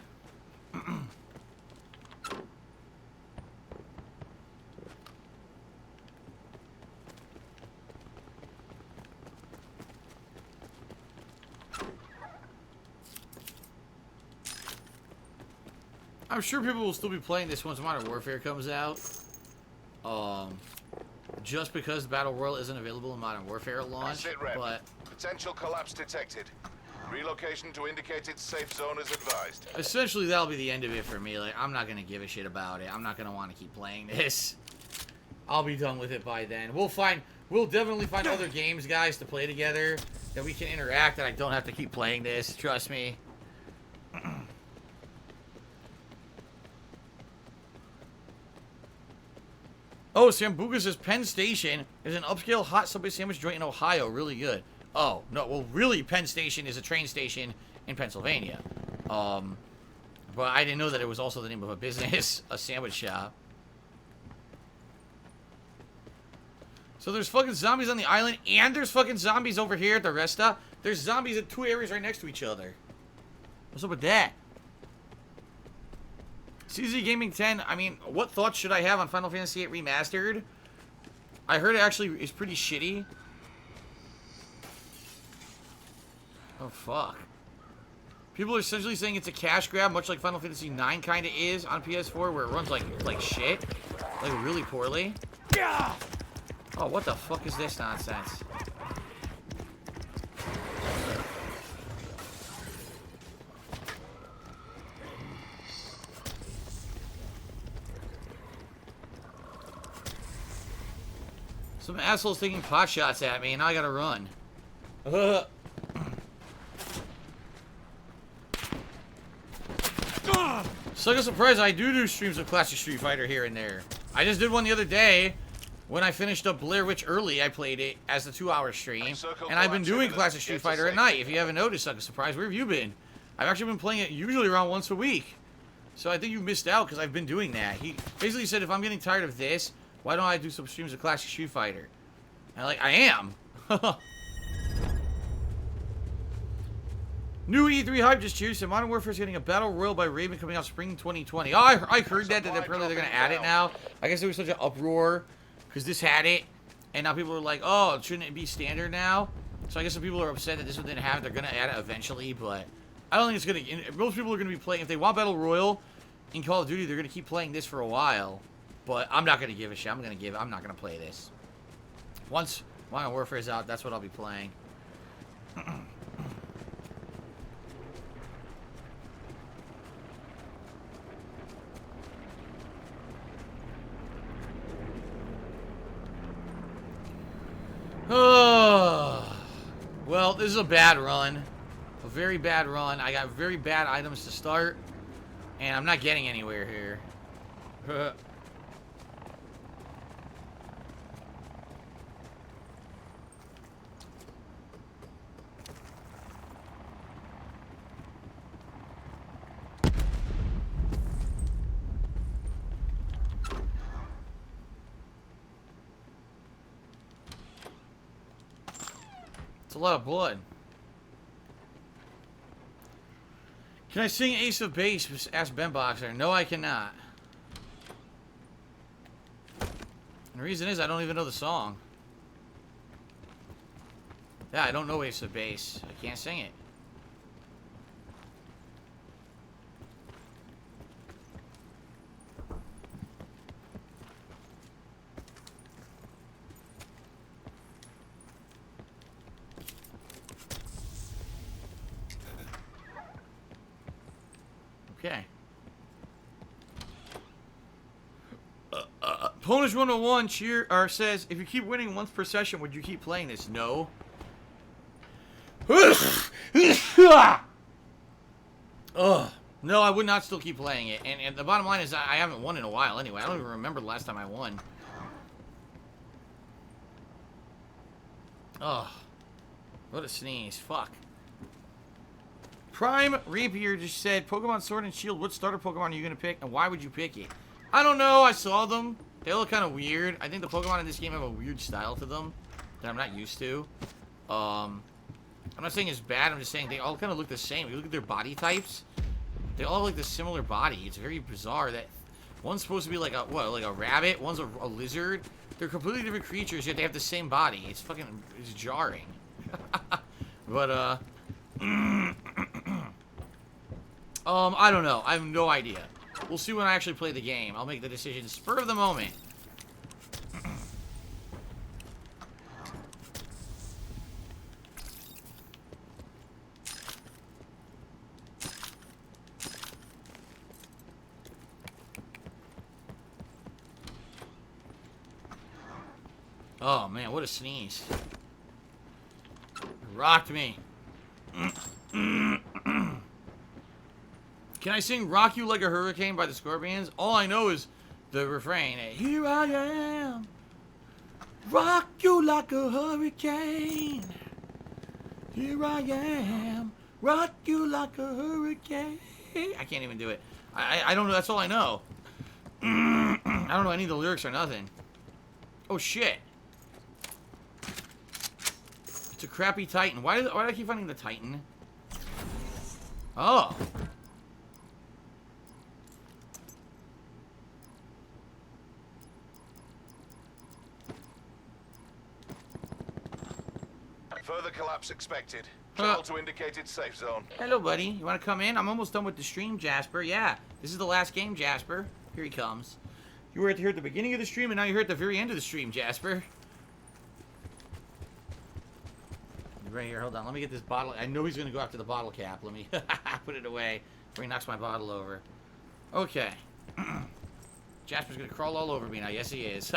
I'm sure people will still be playing this once Modern Warfare comes out. Just because Battle Royale isn't available in Modern Warfare at launch, That's it, Rep. but Potential collapse detected. Relocation to indicated safe zone is advised. essentially that'll be the end of it for me. Like, I'm not gonna give a shit about it. I'm not gonna want to keep playing this. I'll be done with it by then. We'll definitely find other games, guys, to play together that we can interact, and I don't have to keep playing this. Trust me. Oh, Sambuca says Penn Station is an upscale hot Subway sandwich joint in Ohio. Really good. Oh, no. Well, really, Penn Station is a train station in Pennsylvania. But I didn't know that it was also the name of a business, a sandwich shop. So there's fucking zombies on the island, and there's fucking zombies over here at the rest stop. There's zombies in 2 areas right next to each other. What's up with that? DSPGaming 10, I mean, what thoughts should I have on Final Fantasy VIII Remastered? I heard it actually is pretty shitty. Oh, fuck. People are essentially saying it's a cash grab, much like Final Fantasy IX kind of is on PS4, where it runs like shit. Like, really poorly. Oh, what the fuck is this nonsense? Some asshole's taking pot shots at me, and now I gotta run. So, like a surprise, I do streams of Classic Street Fighter here and there. I just did one the other day. When I finished up Blair Witch early, I played it as the 2-hour stream. And I've been doing Classic Street Fighter at night. If you haven't noticed, like a surprise, where have you been? I've actually been playing it usually around once a week. So I think you missed out because I've been doing that. He basically said, if I'm getting tired of this, why don't I do some streams of Classic Street Fighter? And I am. New E3 hype just cheers. So Modern Warfare is getting a Battle Royale by Raven coming out spring 2020. Oh, I heard that apparently they're going to add it now. I guess there was such an uproar because this had it. And now people are like, oh, shouldn't it be standard now? So I guess some people are upset that this one didn't have it. They're going to add it eventually, but I don't think it's going to... Most people are going to be playing... If they want Battle Royale in Call of Duty, they're going to keep playing this for a while. But I'm not going to give a shit. I'm not going to play this. Once Modern Warfare is out, that's what I'll be playing. Well, this is a bad run. A very bad run. I got very bad items to start. And I'm not getting anywhere here. It's a lot of blood. Can I sing Ace of Base? Asked Ben Boxer. No, I cannot. And the reason is I don't even know the song. Yeah, I don't know Ace of Base. I can't sing it. Okay. Ponish 101 says, if you keep winning once per session, would you keep playing this? No. Ugh. No, I would not still keep playing it. And the bottom line is I haven't won in a while anyway. I don't even remember the last time I won. Ugh. What a sneeze. Fuck. Prime Rapier just said, Pokemon Sword and Shield, what starter Pokemon are you going to pick, and why would you pick it? I don't know. I saw them. They look kind of weird. I think the Pokemon in this game have a weird style to them that I'm not used to. I'm not saying it's bad. I'm just saying they all kind of look the same. If you look at their body types, they all have like this similar body. It's very bizarre that one's supposed to be like a rabbit. One's a lizard. They're completely different creatures, yet they have the same body. It's jarring. But, I don't know. I have no idea. We'll see when I actually play the game. I'll make the decision spur of the moment. Oh, man, what a sneeze. It rocked me. Can I sing Rock You Like a Hurricane by the Scorpions? All I know is the refrain. Here I am. Rock you like a hurricane. Here I am. Rock you like a hurricane. I can't even do it. I don't know. That's all I know. I don't know any of the lyrics or nothing. Oh, shit. It's a crappy Titan. Why do I keep finding the Titan? Oh. Further collapse expected. Travel to indicated safe zone. Hello, buddy. You want to come in? I'm almost done with the stream, Jasper. Yeah, this is the last game, Jasper. Here he comes. You were here at the beginning of the stream, and now you're here at the very end of the stream, Jasper. Right here, hold on. Let me get this bottle. I know he's going to go after the bottle cap. Let me put it away before he knocks my bottle over. Okay. Jasper's going to crawl all over me now. Yes, he is.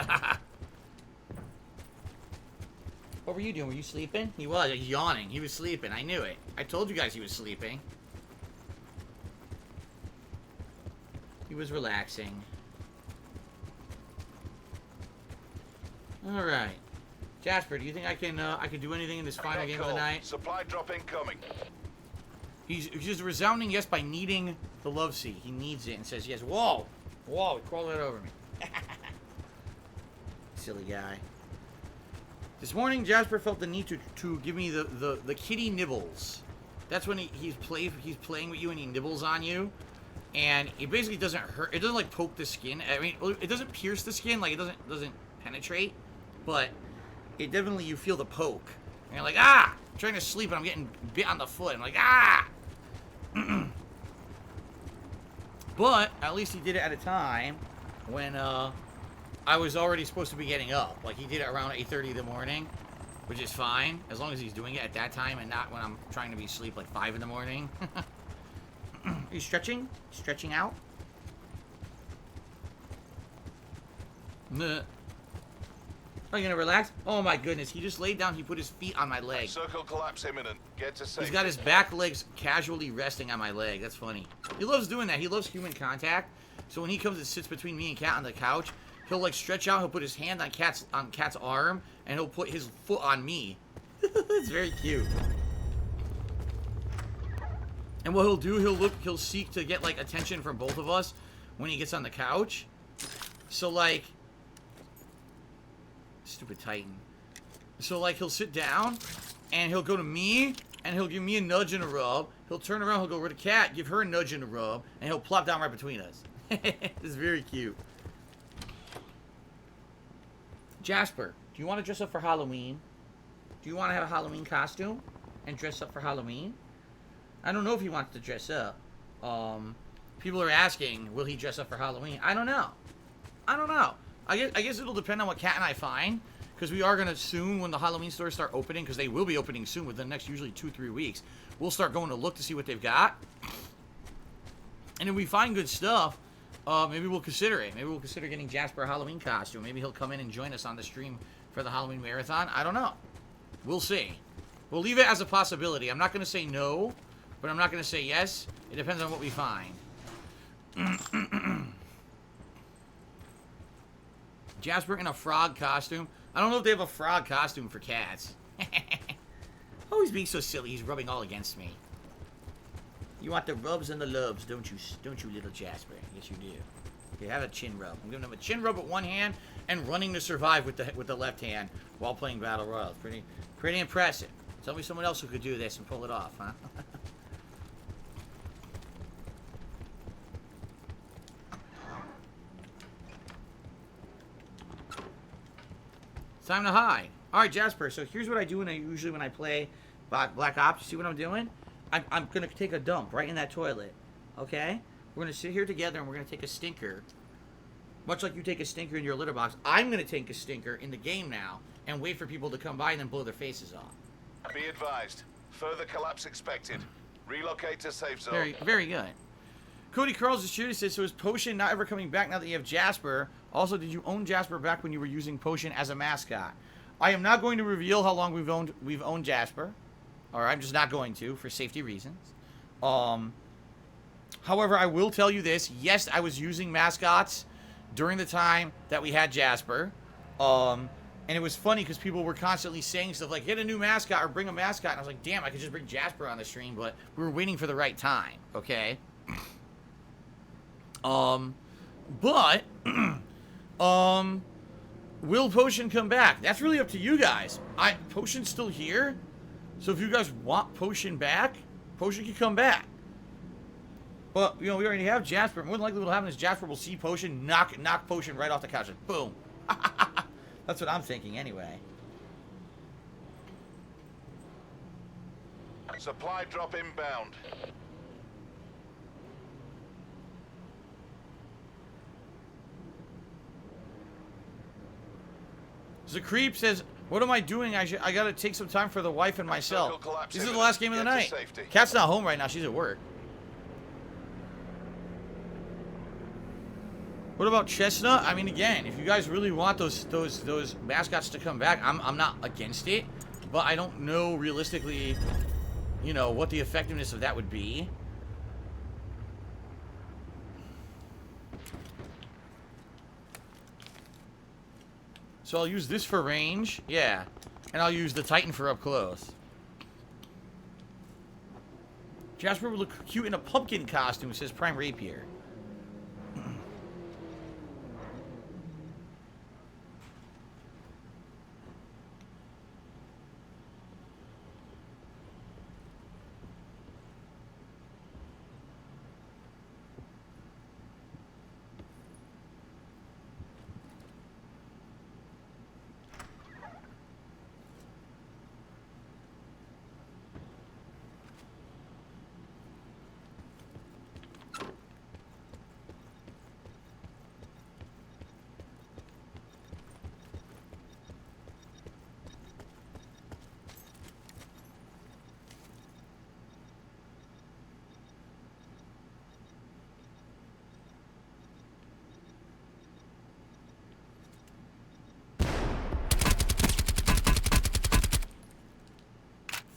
What were you doing? Were you sleeping? He was yawning. He was sleeping. I knew it. I told you guys he was sleeping. He was relaxing. All right. Jasper, do you think I can do anything in this final game of the night? Supply drop incoming. He's just a resounding yes by needing the love seat. He needs it and says yes. Whoa! Whoa, he crawled right over me. Silly guy. This morning, Jasper felt the need to give me the kitty nibbles. That's when he's playing with you and he nibbles on you. And it basically doesn't hurt. It doesn't, like, poke the skin. I mean, it doesn't pierce the skin. Like, it doesn't penetrate. But it definitely, you feel the poke. And you're like, ah! I'm trying to sleep and I'm getting bit on the foot. I'm like, ah! But at least he did it at a time when I was already supposed to be getting up. Like, he did it around 8:30 in the morning, which is fine, as long as he's doing it at that time and not when I'm trying to be asleep like 5 in the morning. Are you stretching? Stretching out? Nuh. Are you gonna relax? Oh my goodness, he just laid down, he put his feet on my leg. Circle collapse imminent. Get to safety. He's got his back legs casually resting on my leg. That's funny. He loves doing that. He loves human contact. So when he comes and sits between me and Kat on the couch, he'll like stretch out, he'll put his hand on Kat's arm, and he'll put his foot on me. It's very cute. And what he'll do, he'll seek to get like attention from both of us when he gets on the couch. So like, stupid Titan. So like, he'll sit down and he'll go to me and he'll give me a nudge and a rub. He'll turn around, he'll go over to Kat, give her a nudge and a rub, and he'll plop down right between us. It's very cute. Jasper, do you want to dress up for Halloween? Do you want to have a Halloween costume and dress up for Halloween? I don't know if he wants to dress up. People are asking, will he dress up for Halloween? I don't know. I don't know. I guess it'll depend on what Kat and I find. Because we are going to soon, when the Halloween stores start opening, because they will be opening soon within the next usually 2-3 weeks, we'll start going to look to see what they've got. And if we find good stuff, maybe we'll consider it. Maybe we'll consider getting Jasper a Halloween costume. Maybe he'll come in and join us on the stream for the Halloween marathon. I don't know. We'll see. We'll leave it as a possibility. I'm not going to say no, but I'm not going to say yes. It depends on what we find. Jasper in a frog costume. I don't know if they have a frog costume for cats. Oh, he's being so silly. He's rubbing all against me. You want the rubs and the loves, don't you, little Jasper? Yes, you do. You have a chin rub. I'm giving him a chin rub with one hand and running to survive with the left hand while playing Battle Royale. Pretty impressive. Tell me someone else who could do this and pull it off, huh? Time to hide. Alright, Jasper, so here's what I do usually when I play Black Ops. You see what I'm doing? I'm going to take a dump right in that toilet. Okay? We're going to sit here together and we're going to take a stinker. Much like you take a stinker in your litter box, I'm going to take a stinker in the game now and wait for people to come by and then blow their faces off. Be advised. Further collapse expected. Relocate to safe zone. Very good. Cody Carl's shooter says, so is Potion not ever coming back now that you have Jasper? Also, did you own Jasper back when you were using Potion as a mascot? I am not going to reveal how long we've owned Jasper. Alright, I'm just not going to, for safety reasons. However, I will tell you this. Yes, I was using mascots during the time that we had Jasper. And it was funny because people were constantly saying stuff like, get a new mascot or bring a mascot. And I was like, damn, I could just bring Jasper on the stream, but we were waiting for the right time, okay? But, will Potion come back? That's really up to you guys. Potion's still here, so if you guys want Potion back, Potion can come back. But, you know, we already have Jasper. More than likely what'll happen is Jasper will see Potion, knock Potion right off the couch, and boom. That's what I'm thinking, anyway. Supply drop inbound. Creep says, what am I doing? I gotta take some time for the wife and myself. This is the last game of the night. Kat's not home right now. She's at work. What about Chestnut? I mean, again, if you guys really want those mascots to come back, I'm not against it. But I don't know realistically, you know, what the effectiveness of that would be. So I'll use this for range, yeah, and I'll use the Titan for up close. Jasper would look cute in a pumpkin costume, says Prime Rapier.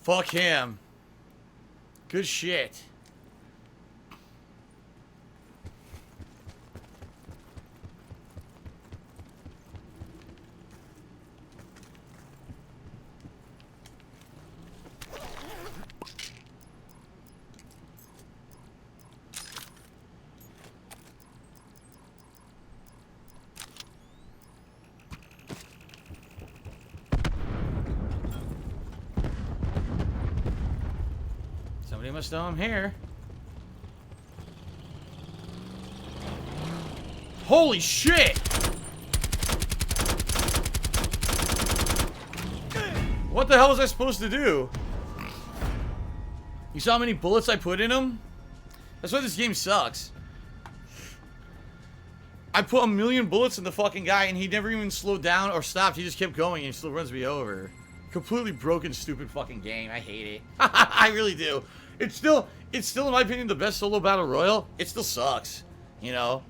Fuck him. Good shit. Somebody must know I'm here. Holy shit! What the hell was I supposed to do? You saw how many bullets I put in him? That's why this game sucks. I put 1,000,000 bullets in the fucking guy and he never even slowed down or stopped. He just kept going and he still runs me over. Completely broken, stupid fucking game. I hate it. I really do. It's still, in my opinion, the best solo battle royale. It still sucks. You know?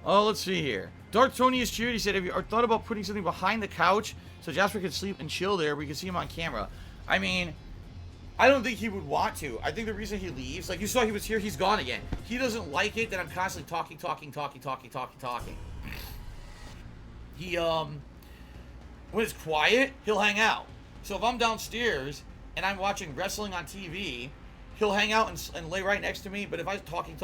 Oh, let's see here. Dark Tony is cheered. He said, have you thought about putting something behind the couch so Jasper could sleep and chill there? We can see him on camera. I mean, I don't think he would want to. I think the reason he leaves, like you saw he was here, he's gone again. He doesn't like it that I'm constantly talking. He, when it's quiet, he'll hang out. So if I'm downstairs and I'm watching wrestling on TV, he'll hang out and lay right next to me. But if I'm talking,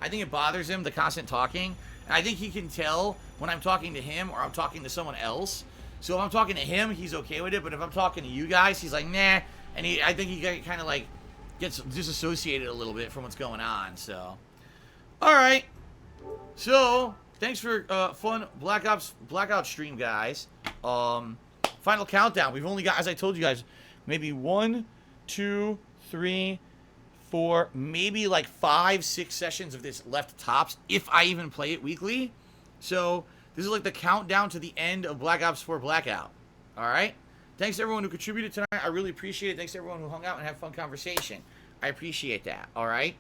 I think it bothers him, the constant talking. And I think he can tell when I'm talking to him or I'm talking to someone else. So if I'm talking to him, he's okay with it. But if I'm talking to you guys, he's like, nah. And I think he kind of like gets disassociated a little bit from what's going on. So, all right. So thanks for fun Blackout stream, guys. Final countdown. We've only got, as I told you guys, maybe 1, 2, 3, 4, maybe like 5, 6 sessions of this left tops, if I even play it weekly. So this is like the countdown to the end of Black Ops 4 Blackout. All right. Thanks to everyone who contributed tonight. I really appreciate it. Thanks to everyone who hung out and had fun conversation. I appreciate that. All right.